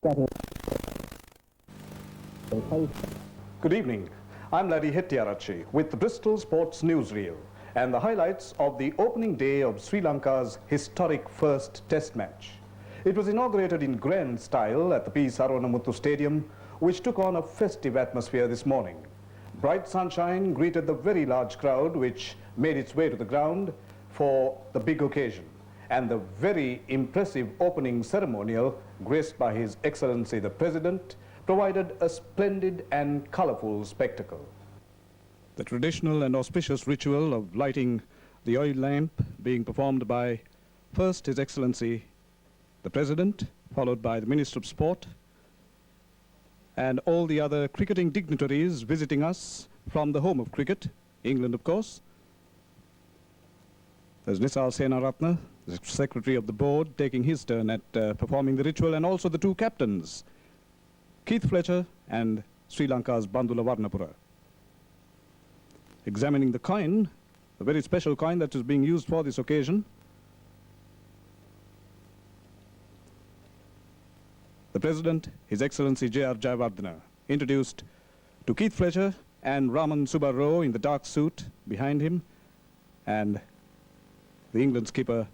Good evening. I'm Laddie Hettiarachchi with the Bristol Sports Newsreel and the highlights of the opening day of Sri Lanka's historic first Test match. It was inaugurated in grand style at the P. Saronamuthu Stadium, which took on a festive atmosphere this morning. Bright sunshine greeted the very large crowd which made its way to the ground for the big occasion, and the very impressive opening ceremonial, graced by His Excellency the President, provided a splendid and colorful spectacle. The traditional and auspicious ritual of lighting the oil lamp being performed by first His Excellency the President, followed by the Minister of Sport, and all the other cricketing dignitaries visiting us from the home of cricket, England of course. There's Nisal Senaratne, the Secretary of the Board, taking his turn at performing the ritual, and also the two captains, Keith Fletcher and Sri Lanka's Bandula Warnapura. Examining the coin, a very special coin that is being used for this occasion, the President, His Excellency J.R. Jayawardena, introduced to Keith Fletcher and Raman Subarro in the dark suit behind him, and the England skipper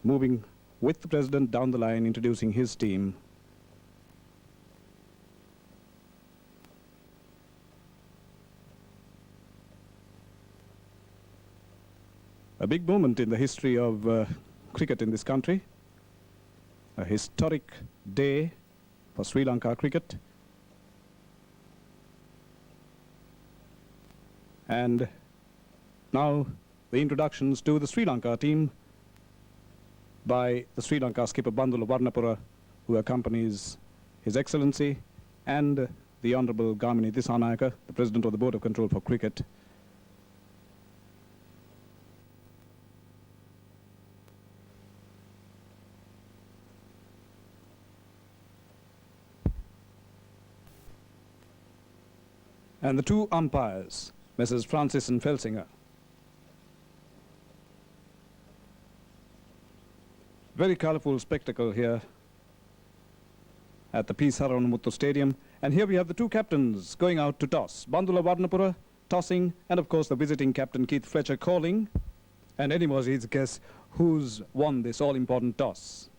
moving with the President down the line, introducing his team. A big moment in the history of cricket in this country. A historic day for Sri Lanka cricket. And now the introductions to the Sri Lanka team by the Sri Lanka skipper Bandula Warnapura, who accompanies His Excellency and the Honourable Gamini Dissanayaka, the President of the Board of Control for Cricket. And the two umpires, Messrs. Francis and Felsinger. Very colourful spectacle here at the P. Saronamuthu Stadium. And here we have the two captains going out to toss. Bandula Warnapura tossing, and of course the visiting captain Keith Fletcher calling. And anybody's guess who's won this all-important toss.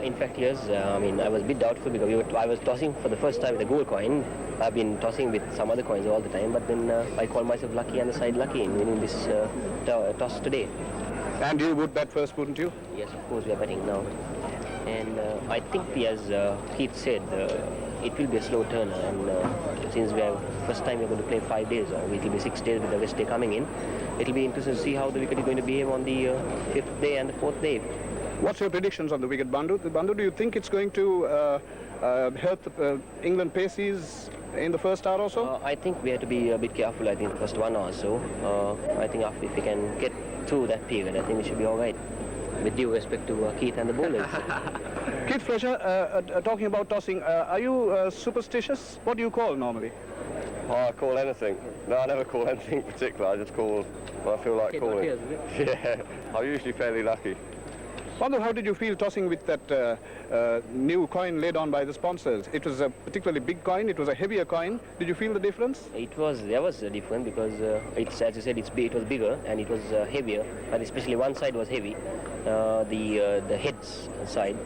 In fact, yes. I was a bit doubtful because I was tossing for the first time with a gold coin. I've been tossing with some other coins all the time, but then I call myself lucky and the side lucky in winning this toss today. And you would bet first, wouldn't you? Yes, of course, we are betting now. And I think, as Keith said, it will be a slow turner. And since we are first time we're going to play 5 days, or it will be 6 days with the West Day coming in, it will be interesting to see how the wicket is going to behave on the 5th day and the 4th day. What's your predictions on the wicket, Bandu? Bandu, do you think it's going to help England paces in the first hour or so? I think we have to be a bit careful, I think, the first 1 hour or so. I think if we can get through that period, I think we should be all right. With due respect to Keith and the bowlers. Keith Fletcher, talking about tossing, are you superstitious? What do you call normally? Oh, I call anything. No, I never call anything particular. I just call what I feel like calling. Yeah, I'm usually fairly lucky. Bandu, how did you feel tossing with that new coin laid on by the sponsors? It was a particularly big coin, it was a heavier coin. Did you feel the difference? There was a difference because it's, as you said, it was bigger and it was heavier, but especially one side was heavy, the heads side.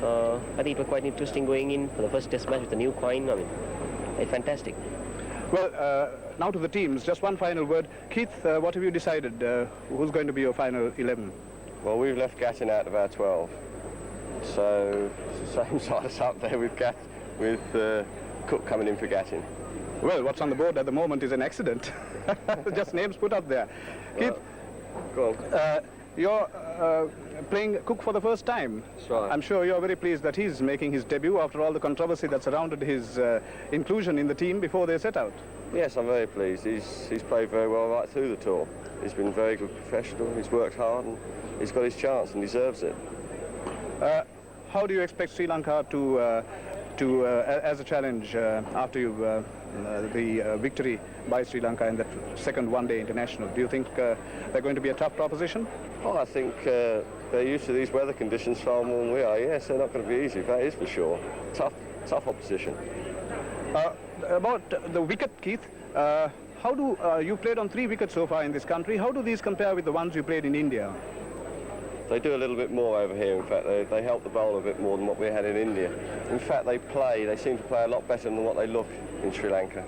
I think it was quite interesting going in for the first test match with the new coin. It's fantastic. Well, now to the teams, just one final word. Keith, what have you decided? Who's going to be your final 11? Well, we've left Gattin out of our 12, so it's the same size up there with Cook coming in for Gattin. Well, what's on the board at the moment is an accident. Just names put up there. Well, Keith, go on. You're playing Cook for the first time. That's right. I'm sure you're very pleased that he's making his debut after all the controversy that surrounded his inclusion in the team before they set out. Yes, I'm very pleased. He's played very well right through the tour. He's been a very good professional. He's worked hard and he's got his chance and deserves it. How do you expect Sri Lanka to to as a challenge after the victory by Sri Lanka in that second one-day international? Do you think they're going to be a tough proposition? Oh, I think they're used to these weather conditions far more than we are. Yes, they're not going to be easy, that is for sure. Tough opposition. About the wicket, Keith, how do you played on 3 wickets so far in this country? How do these compare with the ones you played in India? They do a little bit more over here. In fact, they help the bowler a bit more than what we had in India. In fact, they seem to play a lot better than what they look in Sri Lanka.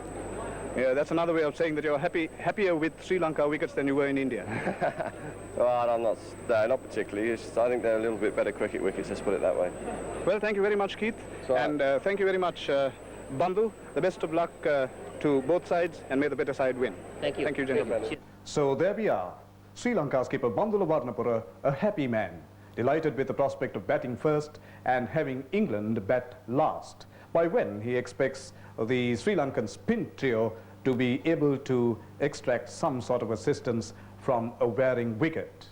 Yeah, that's another way of saying that you're happier with Sri Lanka wickets than you were in India. Well, I'm not, no, not particularly. I think they're a little bit better cricket wickets, let's put it that way. Well, thank you very much, Keith. And thank you very much, Bandhu. The best of luck to both sides, and may the better side win. Thank you. Thank you, gentlemen. So there we are. Sri Lanka skipper Bandula Varnapura, a happy man, delighted with the prospect of batting first and having England bat last, by when he expects the Sri Lankan spin trio to be able to extract some sort of assistance from a wearing wicket.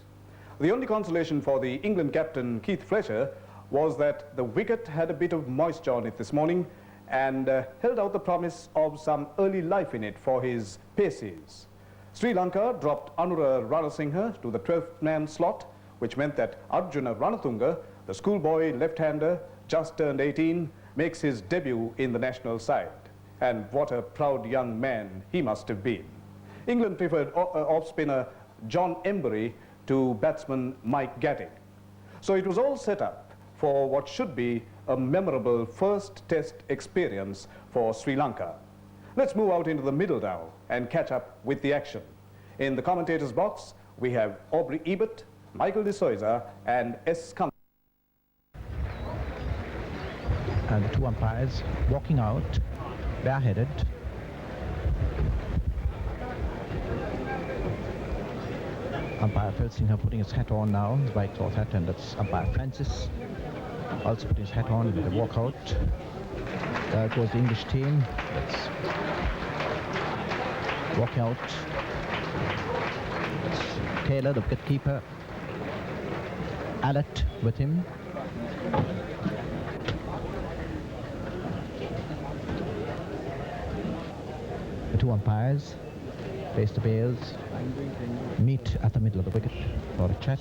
The only consolation for the England captain Keith Fletcher was that the wicket had a bit of moisture on it this morning and held out the promise of some early life in it for his paces. Sri Lanka dropped Anura Ranasinghe to the 12th man slot, which meant that Arjuna Ranatunga, the schoolboy left-hander, just turned 18, makes his debut in the national side. And what a proud young man he must have been. England preferred off-spinner John Embury to batsman Mike Gatting. So it was all set up for what should be a memorable first test experience for Sri Lanka. Let's move out into the middle now and catch up with the action. In the commentators' box, we have Aubrey Ebert, Michael De Souza, and S. Kant. And the 2 umpires walking out, bareheaded. Umpire Felsinger putting his hat on now, his white cloth hat, and that's umpire Francis also putting his hat on with a walkout. There goes the English team. That's walking out. That's Taylor, the wicketkeeper. Allett with him. The 2 umpires face the bails, meet at the middle of the wicket for a chat,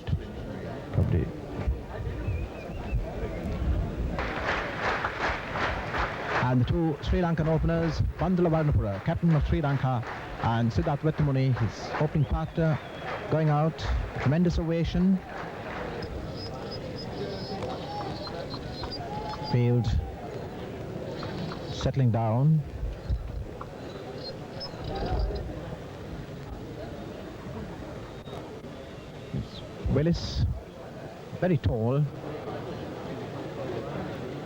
probably. And the 2 Sri Lankan openers, Bandula Varnapura, captain of Sri Lanka, and Siddharth Vettamuni, his opening partner, going out. Tremendous ovation. Field settling down. Willis, very tall.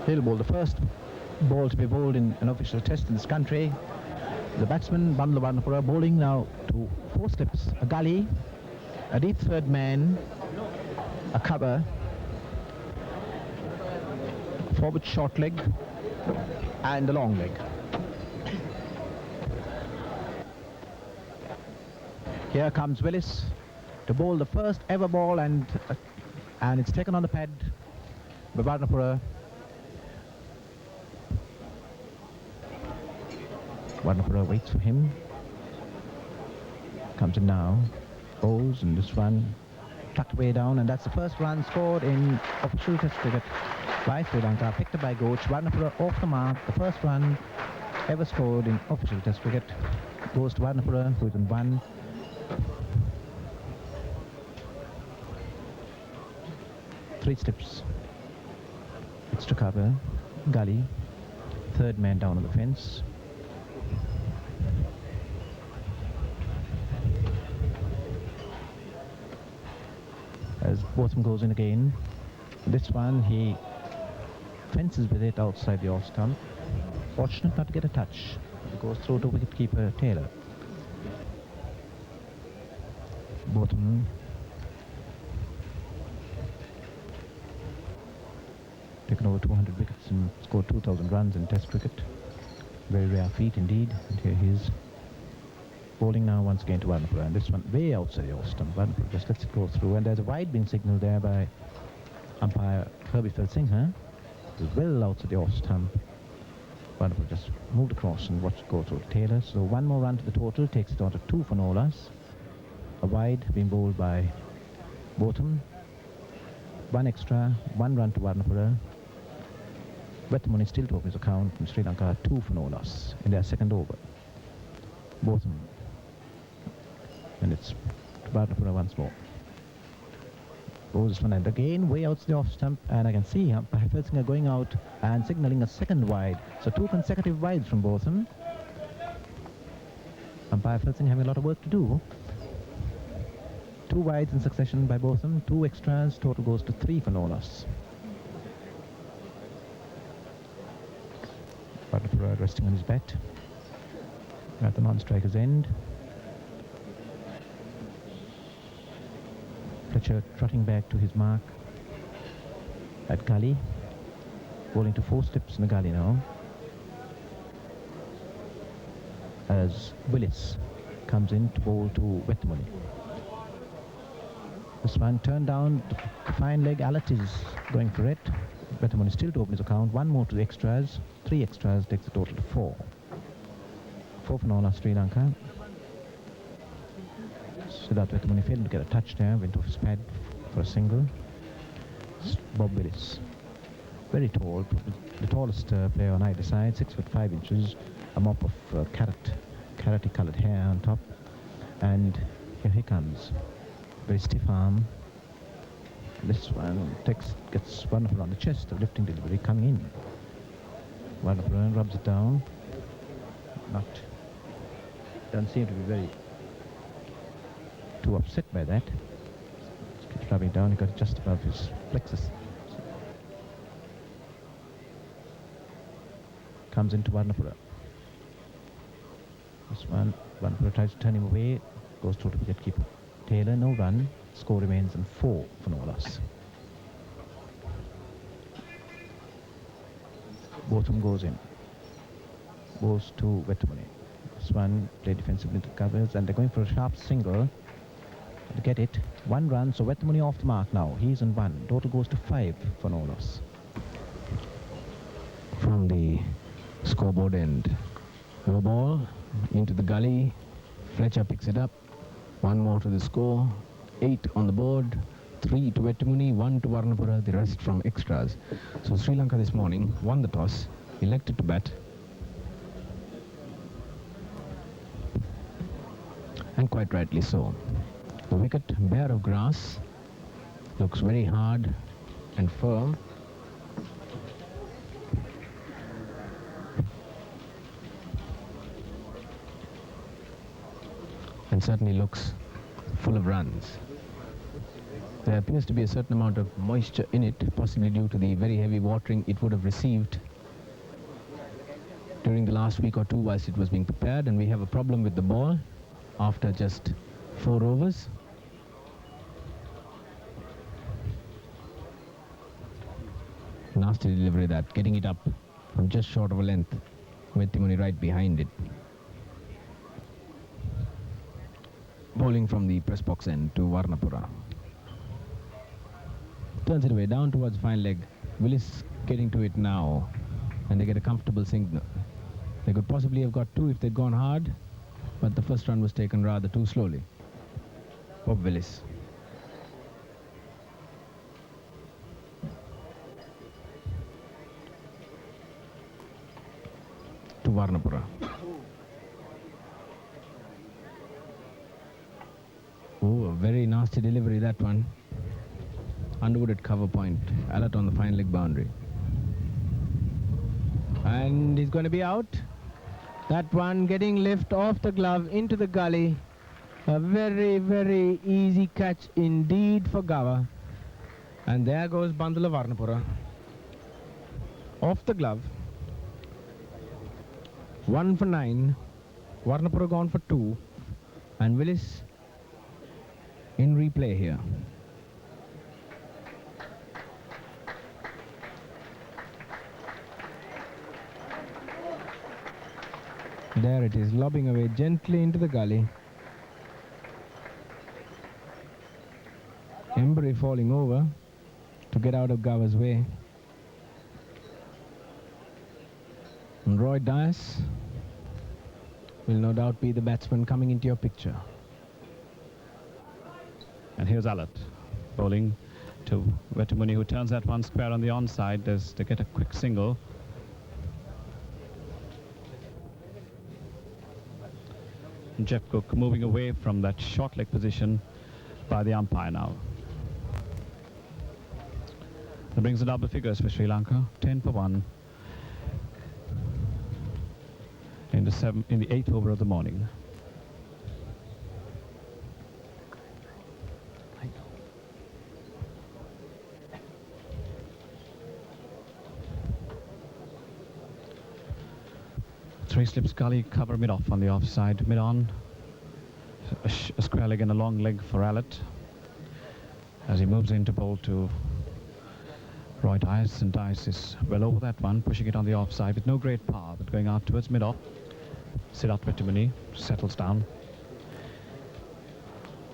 He'll bowl the first ball to be bowled in an official test in this country. The batsman, Bandula Varnapura, bowling now to 4 slips, a gully, a deep third man, a cover, forward short leg, and a long leg. Here comes Willis to bowl the first ever ball, and it's taken on the pad by Varnapura. Varnapura waits for him. Comes in now, bowls, and this one tucked way down, and that's the first run scored in official test cricket by Sri Lanka, picked up by Gooch. Varnapura off the mark. The first run ever scored in official test cricket goes to Varnapura, who's in 1. Three slips. It's to cover. Gully. Third man down on the fence. As Botham goes in again. This one he fences with it outside the off stump. Fortunate not to get a touch. It goes through to wicketkeeper Taylor. Botham taken over 200 wickets and scored 2,000 runs in test cricket. Very rare feat indeed. And here he is bowling now once again to Varnapura, and this one way outside the off stump. Varnapura just lets it go through, and there's a wide being signalled there by umpire Herbie Felsinger. Well outside the off stump. Warnapura just moved across and watched it go through Taylor. So one more run to the total, takes it on to 2 for no loss. A wide being bowled by Botham. 1 extra, 1 run to Warnapura. Wetmuni still to open his account, and Sri Lanka 2 for no loss in their second over. Botham. And it's to Warnapura once more. Goes this one, and again way out the off stump, and I can see umpire Felsinger going out and signalling a second wide. So 2 consecutive wides from Botham. Umpire Felsinger having a lot of work to do. 2 wides in succession by Botham, 2 extras, total goes to 3 for no loss. Warnapura resting on his bat at the non-striker's end. Fletcher trotting back to his mark at gully, bowling to 4 steps in the gully now, as Willis comes in to bowl to Wetmuni. This one turned down, the fine leg. Alert is going for it. Wetmuni still to open his account. 1 more to the extras. 3 extras takes the total to 4. 4 for no loss, Sri Lanka. Siddharth Wetmuni failed to get a touch there, went off his pad for a single. Bob Willis, very tall, the tallest player on either side, 6'5", a mop of carroty coloured hair on top, and here he comes, very stiff arm. This one gets Warnapura on the chest, a lifting delivery coming in. Warnapura rubs it down, doesn't seem to be very too upset by that. Just keeps rubbing down. He got it just above his plexus. Comes into Warnapura. This one, Warnapura tries to turn him away. Goes through to wicketkeeper Taylor. No run. Score remains in 4 for no loss. Botham goes in. Goes to Wetmuni. This one played defensively into covers, and they're going for a sharp single. To get it, 1 run, so Wetmuni off the mark now. He's in 1. Total goes to 5 for no loss. From the scoreboard end, no ball into the gully. Fletcher picks it up. 1 more to the score. 8 on the board. 3 to Wetmuni, 1 to Warnapura, the rest from extras. So Sri Lanka this morning won the toss, elected to bat, and quite rightly so. The wicket, bare of grass, looks very hard and firm. And certainly looks full of runs. There appears to be a certain amount of moisture in it, possibly due to the very heavy watering it would have received during the last week or 2 whilst it was being prepared, and we have a problem with the ball after just 4 overs. Nasty delivery that, getting it up from just short of a length. Wetmuni right behind it. Bowling from the press box end to Warnapura. Turns it away down towards fine leg. Willis getting to it now, and they get a comfortable signal. They could possibly have got 2 if they'd gone hard, but the first run was taken rather too slowly. Bob Willis. To Warnapura. Oh, a very nasty delivery, that one. Underwood at cover point. Alert on the fine leg boundary. And he's going to be out. That one getting lift off the glove into the gully. A very, very easy catch indeed for Gava. And there goes Bandula Warnapura. Off the glove. 1 for 9. Warnapura gone for 2. And Willis in replay here. There it is, lobbing away gently into the gully. Embry falling over to get out of Gava's way. And Roy Dias will no doubt be the batsman coming into your picture. And here's Alert bowling to Wetamuni, who turns that one square on the onside as they get a quick single. And Jeff Cook moving away from that short leg position by the umpire now. That brings the double figures for Sri Lanka, 10 for 1 in the 8th over of the morning. Three slips gully, cover mid-off on the offside, mid-on. A square leg and a long leg for Allett as he moves into bowl to Roy Dias, and Dias is well over that one, pushing it on the offside with no great power, but going out towards mid-off. Siddharth Wetamuni settles down,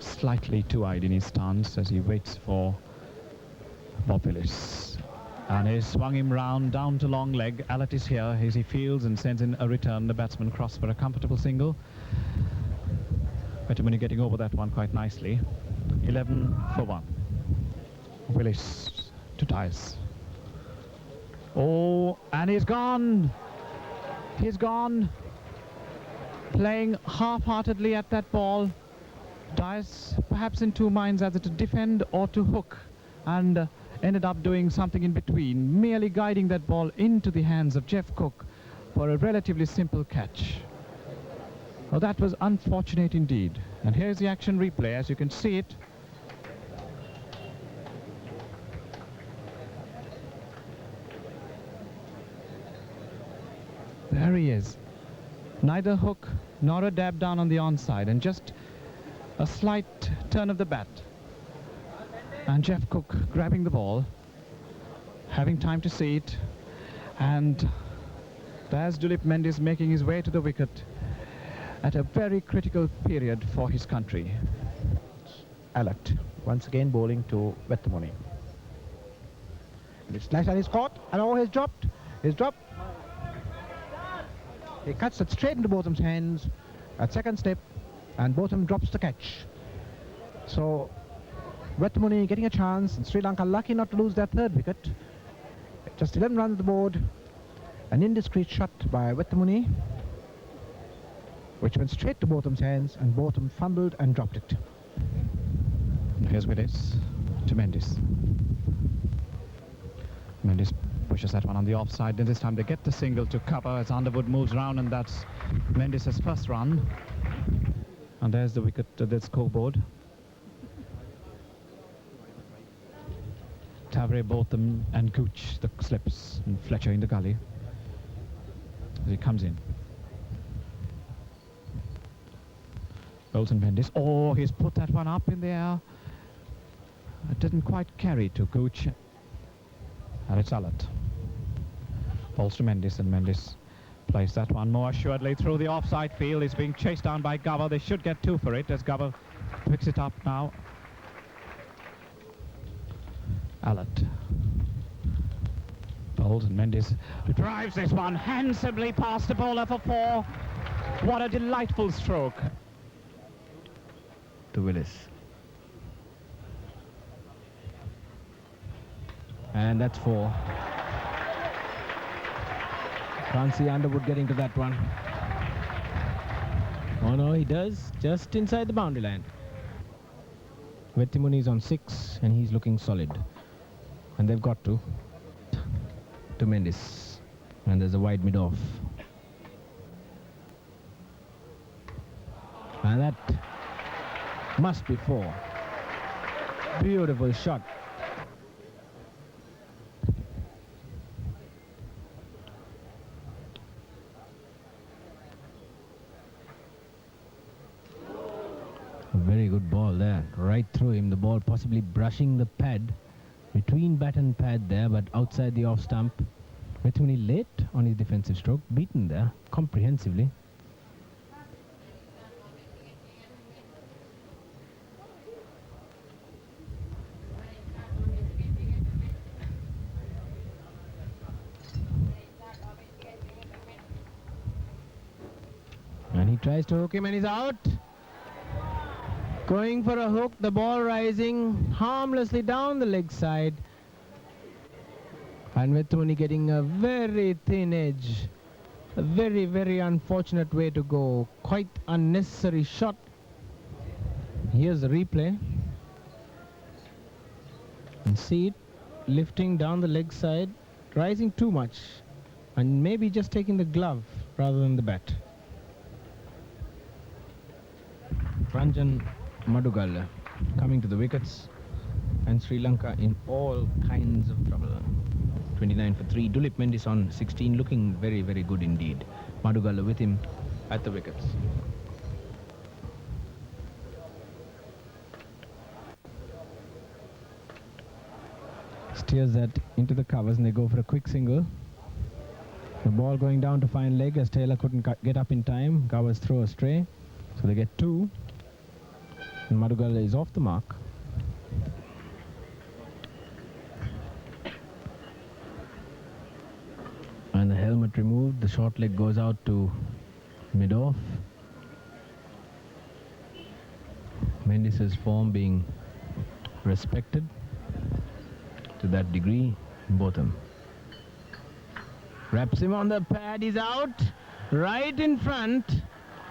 slightly two-eyed in his stance as he waits for Bob Willis. And he swung him round, down to long leg. Allett is here as he fields and sends in a return. The batsman cross for a comfortable single. Wetamuni getting over that one quite nicely. 11 for 1. Willis to Dias. Oh, and he's gone. He's gone. Playing half-heartedly at that ball. Dias perhaps in two minds as to defend or to hook, and ended up doing something in between, merely guiding that ball into the hands of Jeff Cook for a relatively simple catch. Oh, that was unfortunate indeed. And here's the action replay, as you can see it. There he is. Neither hook nor a dab down on the onside, and just a slight turn of the bat. And Jeff Cook grabbing the ball, having time to see it, and there's Dilip Mendes making his way to the wicket at a very critical period for his country. Allett once again bowling to Wetamuni. And it's nice, and he's caught, and oh, he's dropped. He's dropped. He cuts it straight into Botham's hands at second step, and Botham drops the catch. So Wetamuni getting a chance, and Sri Lanka lucky not to lose their third wicket. Just 11 runs on the board. An indiscreet shot by Wetamuni, which went straight to Botham's hands, and Botham fumbled and dropped it. Here's Willis to Mendes. Mendes pushes that one on the offside, and this time they get the single to cover as Underwood moves round, and that's Mendes' first run. And there's the wicket, the scoreboard. Tavre, Botham and Gooch, the slips, and Fletcher in the gully as he comes in. Olsen Mendes. Oh, he's put that one up in the air. It didn't quite carry to Gooch. And it's Allett. Balls to Mendes, and Mendes plays that one more assuredly through the offside field. He's being chased down by Gover. They should get two for it as Gover picks it up now. Allett. Bowls, and Mendes drives this one handsomely past the bowler for 4. What a delightful stroke. To Willis. And that's 4. Can't see Underwood getting to that one. Oh no, he does, just inside the boundary line. Wetamuni is on 6, and he's looking solid. And they've got to Mendes. And there's a wide mid-off. And that must be 4. Beautiful shot. A very good ball there, right through him. The ball possibly brushing the pad, between bat and pad there, but outside the off stump. Wetamuni late on his defensive stroke, beaten there comprehensively. he tries to hook him and he's out. Going for a hook, the ball rising harmlessly down the leg side. And Wetuni getting a very thin edge. A very, very unfortunate way to go. Quite unnecessary shot. Here's the replay. And see it lifting down the leg side, rising too much. And maybe just taking the glove rather than the bat. Ranjan Madugala coming to the wickets. And Sri Lanka in all kinds of trouble. 29 for 3. Dulip Mendis on 16, looking very, very good indeed. Madugala with him at the wickets. Steers that into the covers and they go for a quick single. The ball going down to fine leg as Taylor couldn't get up in time. Covers throw astray. So they get 2. And Madugala is off the mark. And the helmet removed, the short leg goes out to mid-off. Mendis' form being respected to that degree, Botham. Wraps him on the pad, he's out, right in front.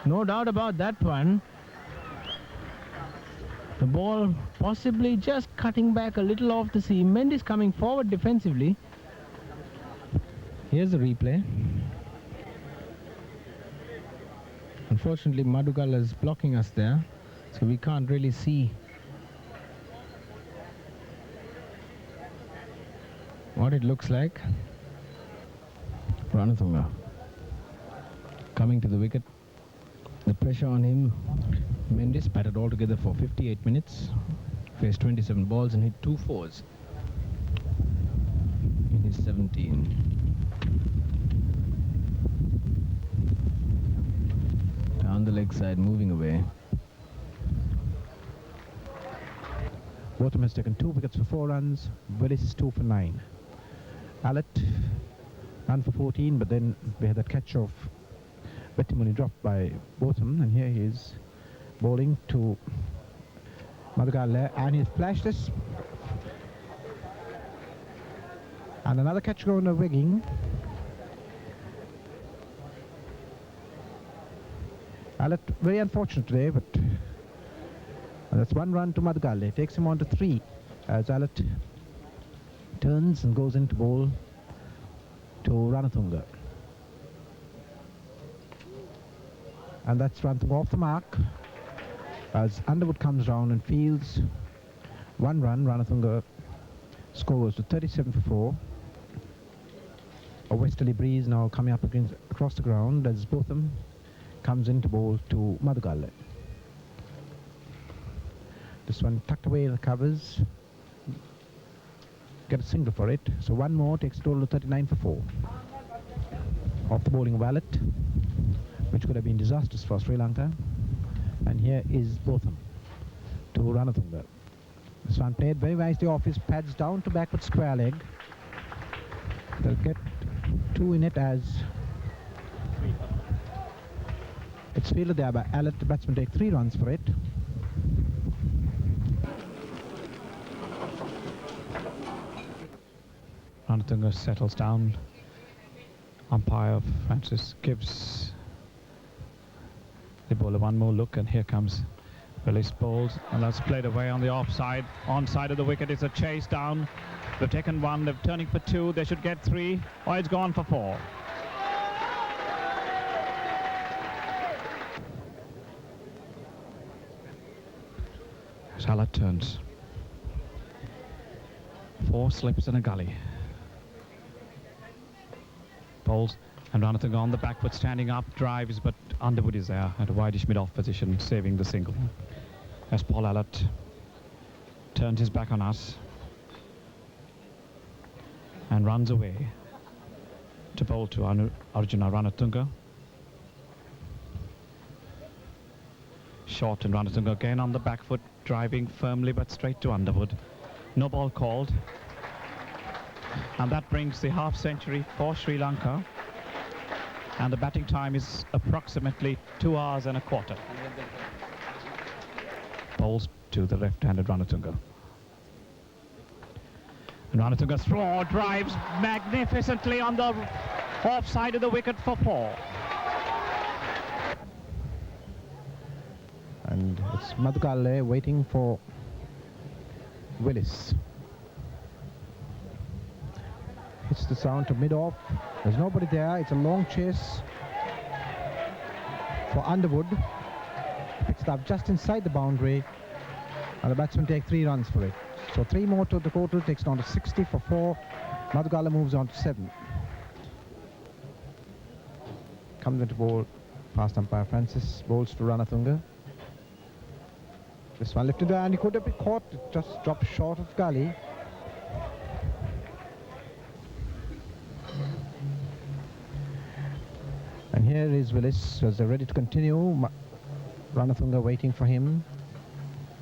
No doubt about that one. The ball possibly just cutting back a little off the seam. Mendis coming forward defensively. Here's the replay. Unfortunately, Madugala is blocking us there, so we can't really see what it looks like. Ranatunga coming to the wicket. The pressure on him. Mendis batted altogether for 58 minutes. Faced 27 balls and hit 2 fours in his 17. Down the leg side, moving away. Botham has taken 2 wickets for 4 runs. Willis is 2 for 9. Allett, run for 14, but then we had that catch of Wettimuni dropped by Botham, and here he is bowling to Madugala, and he's flashed this. And another catch going to Wigging. Allett, very unfortunate today, but that's 1 run to Madugala. Takes him on to 3 as Allett turns and goes into bowl to Ranatunga. And that's Ranatunga off the mark as Underwood comes round and fields 1 run. Ranatunga scores to 37 for 4. A westerly breeze now coming up across the ground as Botham comes into bowl to Madugala. This one tucked away in the covers. Get a single for it. So 1 more takes a total of 39 for 4. Off the bowling of Allett, which could have been disastrous for Sri Lanka. And here is Botham to Ranatunga. This one played very nicely off his pads down to backward square leg. They'll get 2 in it as it's fielded there by Allett. The batsman take 3 runs for it. Ranatunga settles down. Umpire Francis gives the bowler 1 more look, and here comes Willis bowls, and that's played away on the offside. Onside of the wicket is a chase down. They've taken 1, they're turning for 2, they should get 3. Oh, it's gone for 4. Allett turns. 4 slips in a gully. Bowls, and Ranatunga on the back foot, standing up, drives, but Underwood is there at a wideish mid-off position, saving the single. As Paul Allett turns his back on us and runs away to bowl to Arjuna Ranatunga. Short, and Ranatunga again on the back foot, driving firmly but straight to Underwood. No ball called. And that brings the half century for Sri Lanka. And the batting time is approximately 2 hours and a quarter. Bowls to the left-handed Ranatunga. And Ranatunga's throw drives magnificently on the offside of the wicket for 4. And it's Madhugalle waiting for Willis. Hits the sound to mid-off. There's nobody there. It's a long chase for Underwood. Picks it up just inside the boundary. And the batsmen take 3 runs for it. So 3 more to the total, takes it on to 60 for 4. Madhugalle moves on to 7. Comes into bowl past umpire Francis. Bowls to Ranatunga. This one lifted and he could have been caught. It just dropped short of gully. And here is Willis as they're ready to continue. Ranatunga waiting for him.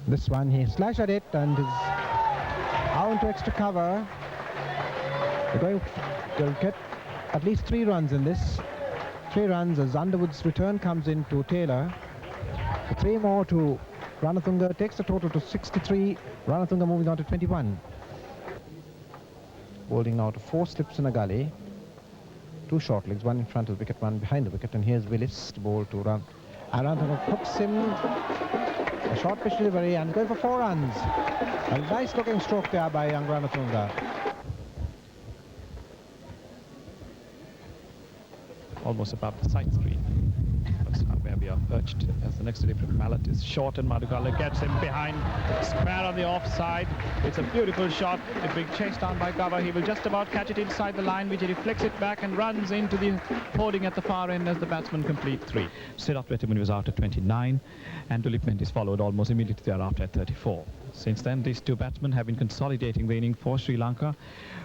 This one he slashed at it and is out into extra cover. They'll get at least 3 runs in this. 3 runs as Underwood's return comes in to Taylor. So 3 more to Ranatunga, takes the total to 63. Ranatunga moving on to 21. Bowling now to 4 slips in a gully. 2 short legs, 1 in front of the wicket, 1 behind the wicket. And here's Willis to bowl to Run. And Ranatunga hooks him. A short pitch delivery and going for 4 runs. A nice looking stroke there by young Ranatunga. Almost above the side screen. That's where we are perched as the next delivery mallet is short and Madhugalle gets him behind, square on the offside. It's a beautiful shot. It's being chased down by Gava. He will just about catch it inside the line, which he reflects it back and runs into the hoarding at the far end as the batsmen complete 3. Siddharth Vetamuni was out at 29 and Tulip Mendis followed almost immediately thereafter at 34. Since then, these 2 batsmen have been consolidating the inning for Sri Lanka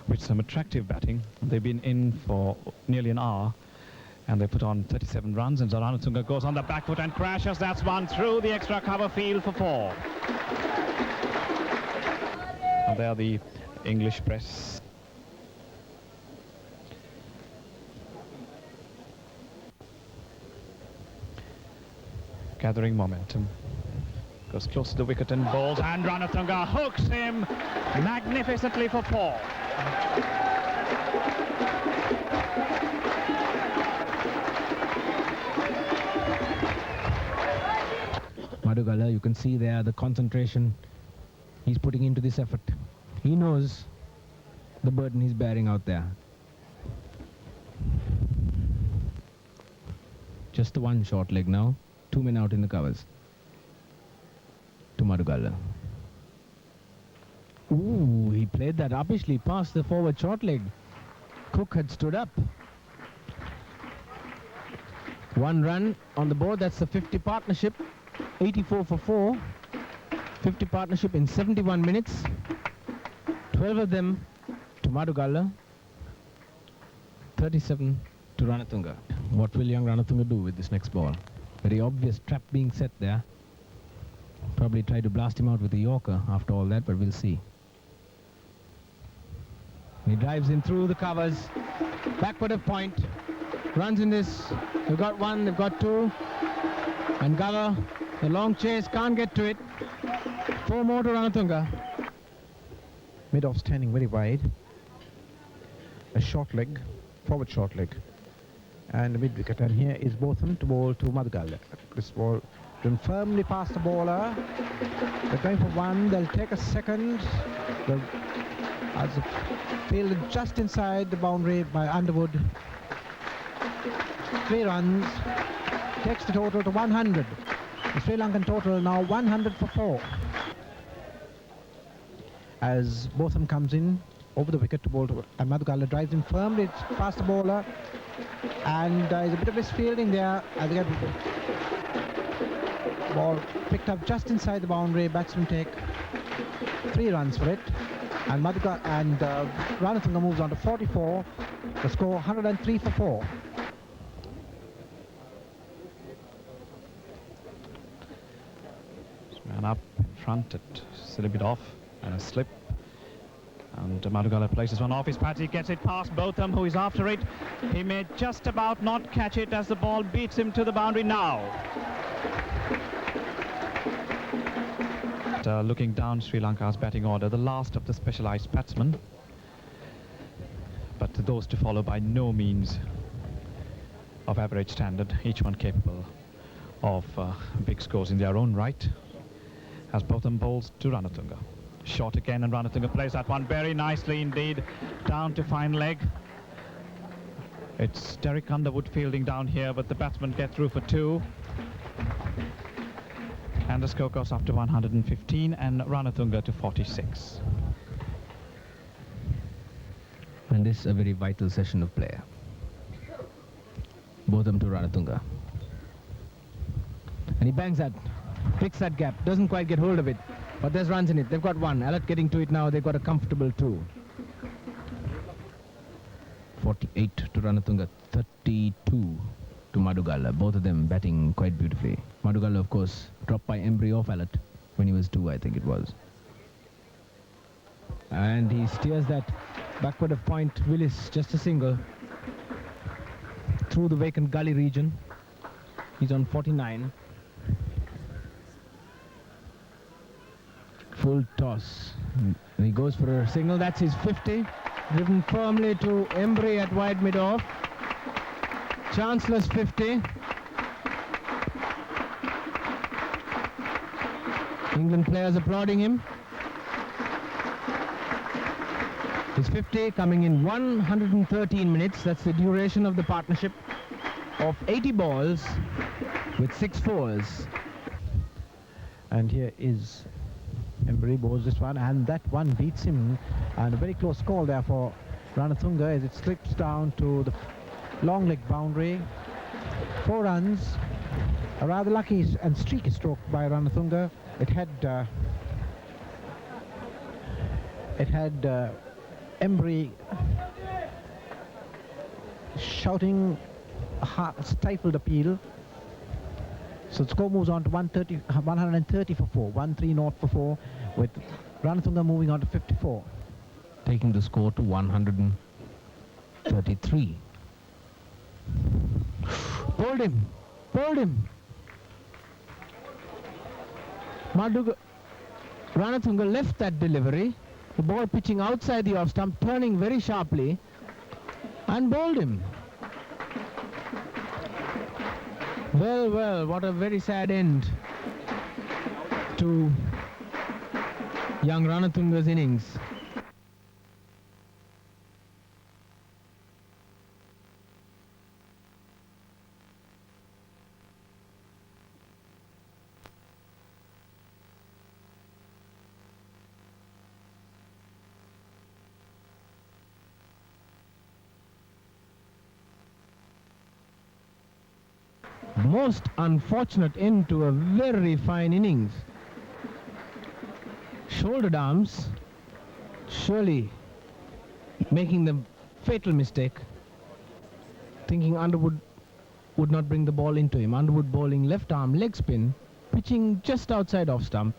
with some attractive batting. They've been in for nearly an hour. And they put on 37 runs, and Ranatunga goes on the back foot and crashes. That's one through the extra cover field for 4. And there the English press. Gathering momentum. Goes close to the wicket and bowls, and Ranatunga hooks him magnificently for 4. Madhugalle, you can see there the concentration he's putting into this effort. He knows the burden he's bearing out there. Just the 1 short leg now. 2 men out in the covers. To Madhugalle. Ooh, he played that uppishly past the forward short leg. Cook had stood up. 1 run on the board. That's the 50 partnership. 84 for 4. 50 partnership in 71 minutes. 12 of them to Madhugalle. 37 to Ranatunga. What will young Ranatunga do with this next ball? Very obvious trap being set there. Probably try to blast him out with a Yorker after all that, but we'll see. He drives in through the covers. Backward of point. Runs in this. They've got 1, they've got 2. And Gava, the long chase, can't get to it. 4 more to Ranatunga. Mid-off standing very wide. A short leg, forward short leg. And the mid-wicket. And here is Botham to bowl to Madhugalle. This ball done firmly past the bowler. They're going for 1. They'll take a second. As fielded just inside the boundary by Underwood. 3 runs. Takes the total to 100. The Sri Lankan total now 100 for 4. As Botham comes in over the wicket to bowl to Madhugalle, drives in firmly past the bowler. And there's a bit of misfielding there. As they get ball picked up just inside the boundary. Batsmen take 3 runs for it. And Ranatunga moves on to 44. The score 103 for 4. Man up in front, it's a little bit off and a slip. And Madugala places one off his pads. He gets it past Botham, who is after it. He may just about not catch it as the ball beats him to the boundary now. Looking down Sri Lanka's batting order, the last of the specialised batsmen. But those to follow by no means of average standard, each one capable of big scores in their own right, as Botham bowls to Ranatunga. Short again, and Ranatunga plays that one very nicely indeed, down to fine leg. It's Derek Underwood fielding down here, but the batsmen get through for 2. And the score goes up to 115 and Ranatunga to 46. And this is a very vital session of play. Botham to Ranatunga. And he bangs that, picks that gap, doesn't quite get hold of it, but there's runs in it. They've got 1. Alert getting to it now, they've got a comfortable 2. 48 to Ranatunga, 32 to Madugala, both of them batting quite beautifully. Madugala, of course, dropped by Embry off Alert when he was 2, I think it was. And he steers that backward of point. Willis, just a single, through the vacant gully region. He's on 49. Full toss. And he goes for a single. That's his 50. Driven firmly to Embry at wide mid-off. Chanceless 50. England players applauding him. His 50 coming in 113 minutes. That's the duration of the partnership of 80 balls with 6 fours. And here is Embry bowls this one, and that one beats him. And a very close call there for Ranatunga as it slips down to the long leg boundary. 4 runs. A rather lucky and streaky stroke by Ranatunga. It had Embry shouting a stifled appeal. So the score moves on to 130 for 4, 1-3 not for 4, with Ranatunga moving on to 54. Taking the score to 133. Pulled him. Ranatunga left that delivery. The ball pitching outside the off stump, turning very sharply, and bowled him. Well, what a very sad end to young Ranatunga's innings. Most unfortunate end to a very fine innings. Shouldered arms, surely making the fatal mistake, thinking Underwood would not bring the ball into him. Underwood bowling left arm leg spin, pitching just outside off stump.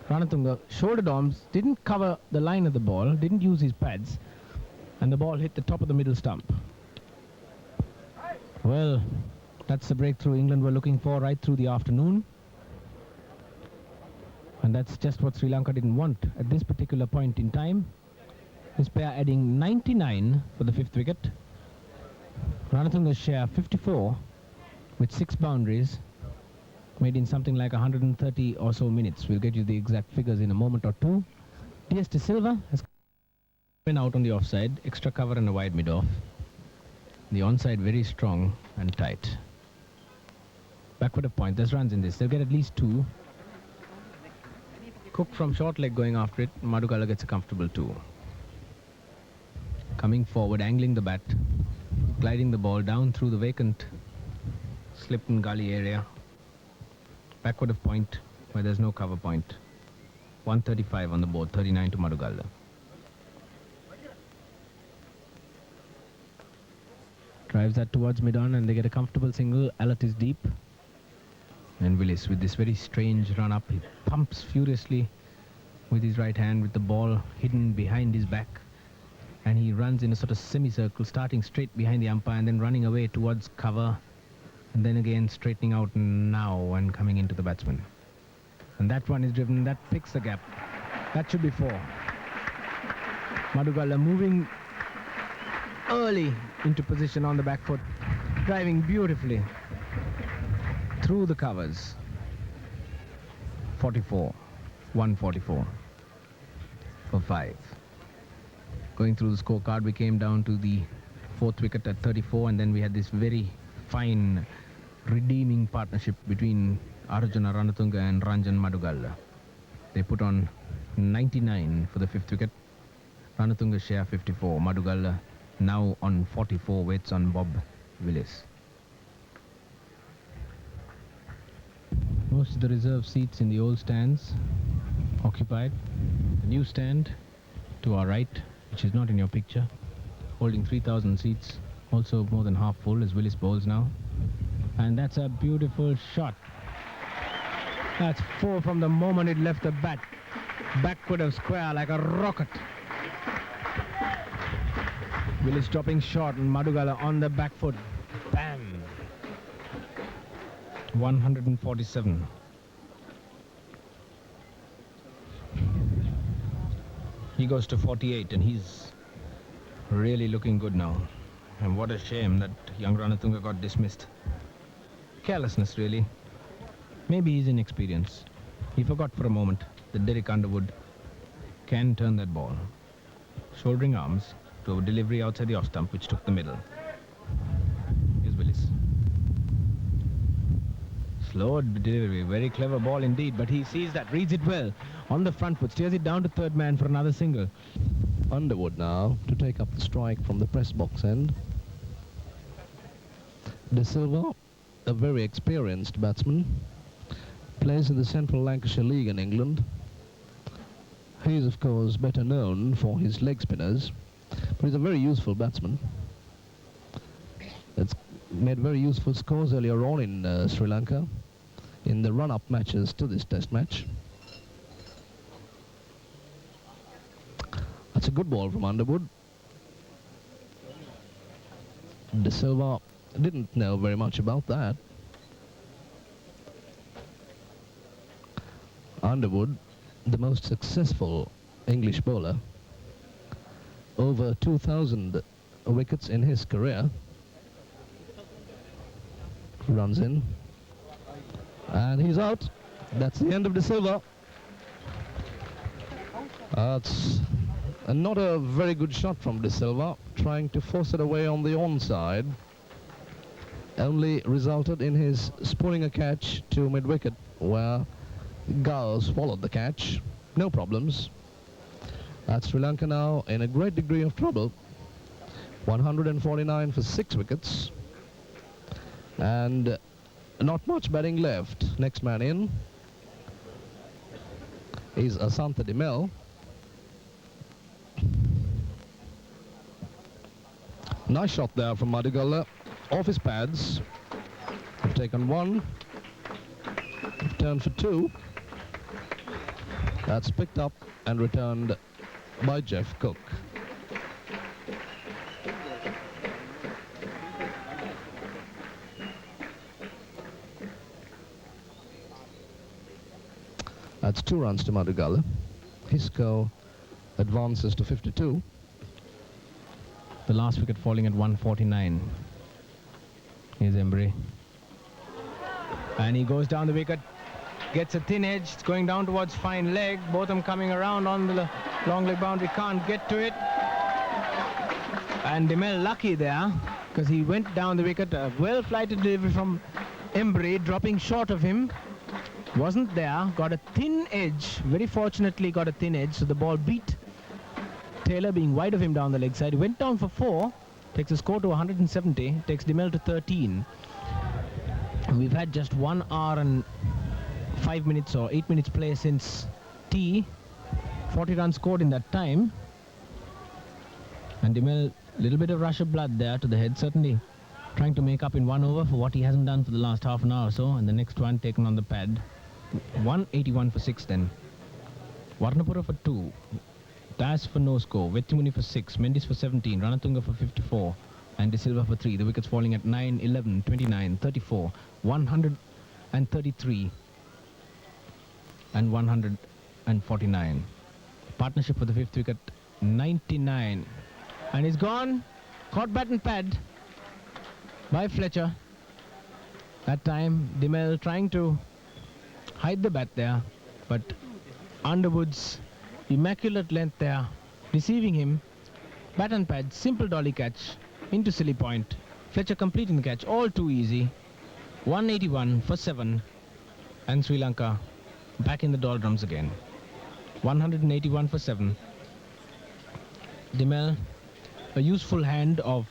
Ranatunga shouldered arms, didn't cover the line of the ball, didn't use his pads, and the ball hit the top of the middle stump. Well, that's the breakthrough England were looking for right through the afternoon. And that's just what Sri Lanka didn't want at this particular point in time. This pair adding 99 for the 5th wicket. Ranatunga's share 54 with 6 boundaries, made in something like 130 or so minutes. We'll get you the exact figures in a moment or two. DS De Silva has been out on the offside, extra cover and a wide mid-off. The onside very strong and tight. Backward of point, there's runs in this. They'll get at least 2. Cook from short leg going after it. Madugala gets a comfortable 2. Coming forward, angling the bat, gliding the ball down through the vacant slip and gully area. Backward of point, where there's no cover point. 135 on the board, 39 to Madugala. Drives that towards mid-on and they get a comfortable single. Alert is deep. And Willis with this very strange run-up, he pumps furiously with his right hand with the ball hidden behind his back. And he runs in a sort of semicircle, starting straight behind the umpire and then running away towards cover. And then again straightening out now and coming into the batsman. And that one is driven, that picks the gap. That should be 4. Madugala moving early into position on the back foot, driving beautifully through the covers. 44, 144 for 5. Going through the scorecard, we came down to the 4th wicket at 34, and then we had this very fine redeeming partnership between Arjuna Ranatunga and Ranjan Madugala. They put on 99 for the 5th wicket. Ranatunga share 54. Madugala now on 44, waits on Bob Willis. Most of the reserve seats in the old stands occupied. The new stand to our right, which is not in your picture, holding 3,000 seats, also more than half full as Willis bowls now. And that's a beautiful shot. That's 4 from the moment it left the bat. Backward of square like a rocket. Willis dropping short and Madugala on the back foot. Bam! 147. He goes to 48 and he's really looking good now. And what a shame that young Ranatunga got dismissed. Carelessness, really. Maybe he's inexperienced. He forgot for a moment that Derek Underwood can turn that ball. Shouldering arms to a delivery outside the off stump, which took the middle. Here's Willis. Slow delivery, very clever ball indeed, but he sees that, reads it well. On the front foot, steers it down to third man for another single. Underwood now to take up the strike from the press box end. De Silva, a very experienced batsman, plays in the Central Lancashire League in England. He is, of course, better known for his leg spinners, but he's a very useful batsman. It's made very useful scores earlier on in Sri Lanka in the run-up matches to this test match. That's a good ball from Underwood. De Silva didn't know very much about that. Underwood, the most successful English bowler, over 2,000 wickets in his career. Runs in and he's out. That's the end of De Silva. That's not a very good shot from De Silva, trying to force it away on the onside. Only resulted in his spooning a catch to mid-wicket, where Gowes followed the catch. No problems. That's Sri Lanka now in a great degree of trouble. 149 for 6 wickets. And not much batting left. Next man in is Asantha de Mel. Nice shot there from Madugala. Off his pads. Have taken 1. Turned for 2. That's picked up and returned by Jeff Cook. That's 2 runs to Madugala. His score advances to 52. The last wicket falling at 149. Here's Embry. And he goes down the wicket. Gets a thin edge. It's going down towards fine leg. Both of them coming around on the long leg boundary. Can't get to it. And de Mel lucky there, because he went down the wicket. A well-flighted delivery from Embry, dropping short of him. Wasn't there. Got a thin edge. Very fortunately got a thin edge. So the ball beat Taylor, being wide of him down the leg side. He went down for 4. Takes the score to 170. Takes de Mel to 13. We've had just 1 hour and 5 minutes or 8 minutes play since tea. 40 runs scored in that time. And de Mel, a little bit of rush of blood there to the head, certainly trying to make up in 1 over for what he hasn't done for the last half an hour or so. And the next one taken on the pad. 181 for 6 then. Varnapura for 2. Das for no score. Vettimuni for 6. Mendes for 17. Ranatunga for 54. And De Silva for 3. The wickets falling at 9, 11, 29, 34, 133 and 149. Partnership for the 5th wicket, 99. And he's gone. Caught bat and pad by Fletcher. That time, Dimel trying to hide the bat there, but Underwood's immaculate length there, deceiving him. Bat and pad, simple dolly catch into silly point. Fletcher completing the catch, all too easy. 181 for 7, and Sri Lanka back in the doldrums again. 181 for 7. Dimel, a useful hand of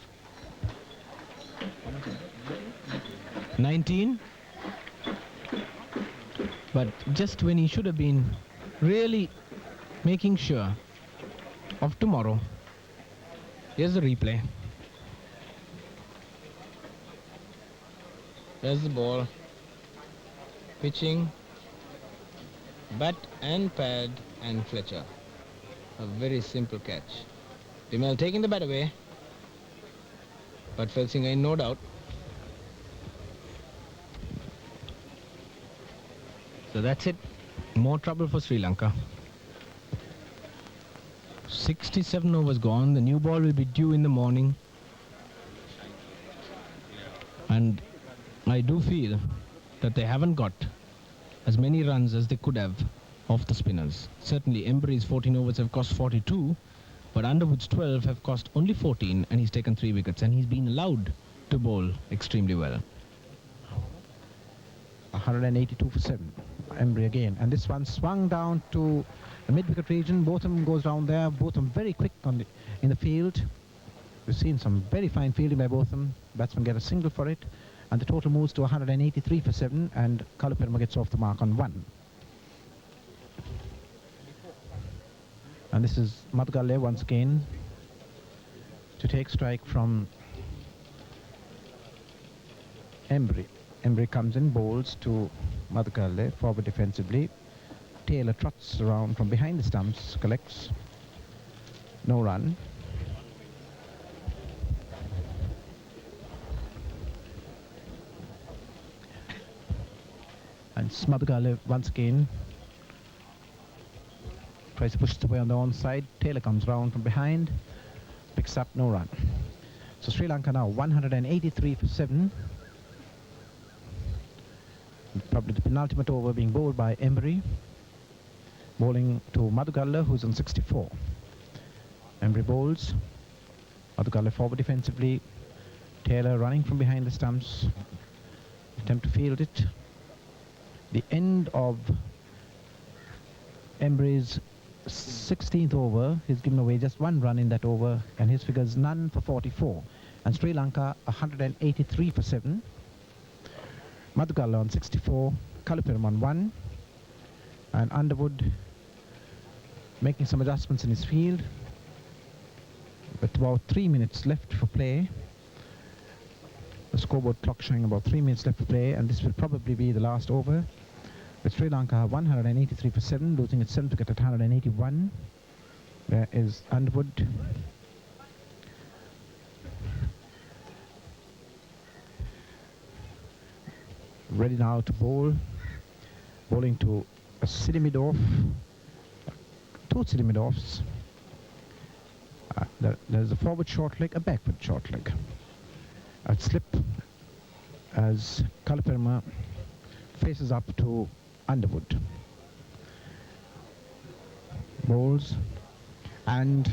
19, but just when he should have been really making sure of tomorrow. Here's the replay. There's the ball. Pitching, bat and pad and Fletcher. A very simple catch. Dimel taking the bat away, but Felsinger in no doubt. So that's it. More trouble for Sri Lanka. 67 overs gone. The new ball will be due in the morning. And I do feel that they haven't got as many runs as they could have off the spinners. Certainly Embry's 14 overs have cost 42, but Underwood's 12 have cost only 14, and he's taken 3 wickets, and he's been allowed to bowl extremely well. 182 for 7. Embry again, and this one swung down to the mid-wicket region. Botham goes down there. Botham very quick in the field. We've seen some very fine fielding by Botham. Batsman get a single for it, and the total moves to 183 for 7, and Kalupirma gets off the mark on 1. And this is Madgalle once again to take strike from Embry. Embry comes in, bowls to Madgalle, forward defensively. Taylor trots around from behind the stumps, collects. No run. And Madgalle once again tries to push it away on the onside. Taylor comes round from behind, picks up, no run. So Sri Lanka now 183 for 7. Probably the penultimate over being bowled by Embry. Bowling to Madgalle, who's on 64. Embry bowls. Madgalle forward defensively. Taylor running from behind the stumps. Attempt to field it. The end of Embry's 16th over, he's given away just 1 run in that over, and his figures none for 44. And Sri Lanka 183 for 7. Madgalle on 64, Kalupirma on 1, and Underwood making some adjustments in his field. With about 3 minutes left for play, the scoreboard clock showing about 3 minutes left for play, and this will probably be the last over. With Sri Lanka 183 for 7, losing its 7th wicket at 181. There is Underwood. Ready now to bowl. Bowling to a silly mid-off. 2 silly mid-offs. There's a forward short leg, a backward short leg. A slip as Kalupirma faces up to Underwood. Bowls, and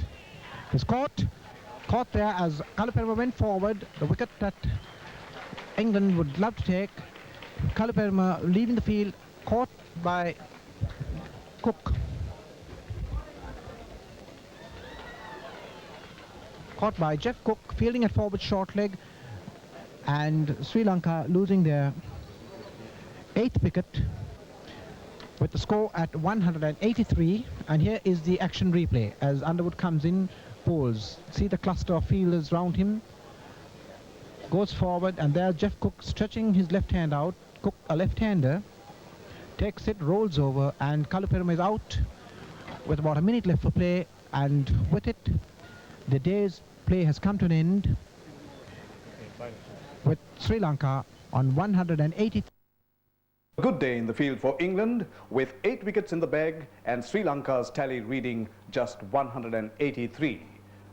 is caught there as Kalupirma went forward. The wicket that England would love to take. Kalupirma leaving the field, caught by Cook. Caught by Jeff Cook, fielding at forward short leg, and Sri Lanka losing their 8th wicket with the score at 183. And here is the action replay as Underwood comes in, bowls. See the cluster of fielders round him. Goes forward, and there Jeff Cook stretching his left hand out. Cook, a left-hander, takes it, rolls over, and Kalupirma is out with about a minute left for play, and with it, the day's play has come to an end with Sri Lanka on 180. A good day in the field for England with 8 wickets in the bag and Sri Lanka's tally reading just 183.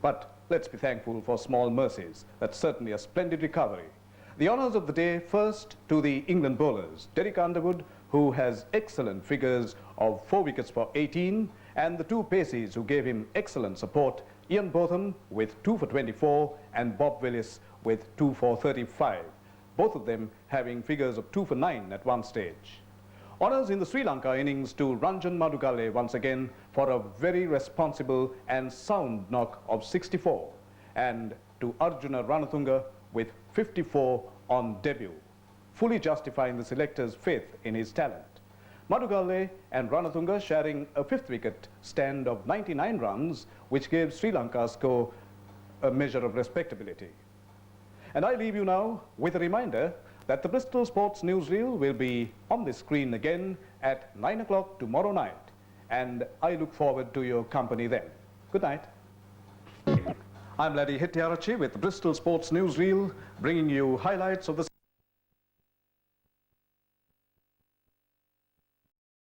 But let's be thankful for small mercies. That's certainly a splendid recovery. The honours of the day first to the England bowlers, Derek Underwood, who has excellent figures of 4 wickets for 18, and the 2 paces who gave him excellent support, Ian Botham with 2 for 24 and Bob Willis with 2 for 35. Both of them having figures of 2 for 9 at one stage. Honours in the Sri Lanka innings to Ranjan Madugale once again for a very responsible and sound knock of 64, and to Arjuna Ranatunga with 54 on debut, fully justifying the selectors' faith in his talent. Madugale and Ranatunga sharing a 5th wicket stand of 99 runs, which gave Sri Lanka's score a measure of respectability. And I leave you now with a reminder that the Bristol Sports Newsreel will be on the screen again at 9 o'clock tomorrow night, and I look forward to your company then. Good night. I'm Laddie Hettiarachchi with the Bristol Sports Newsreel, bringing you highlights of the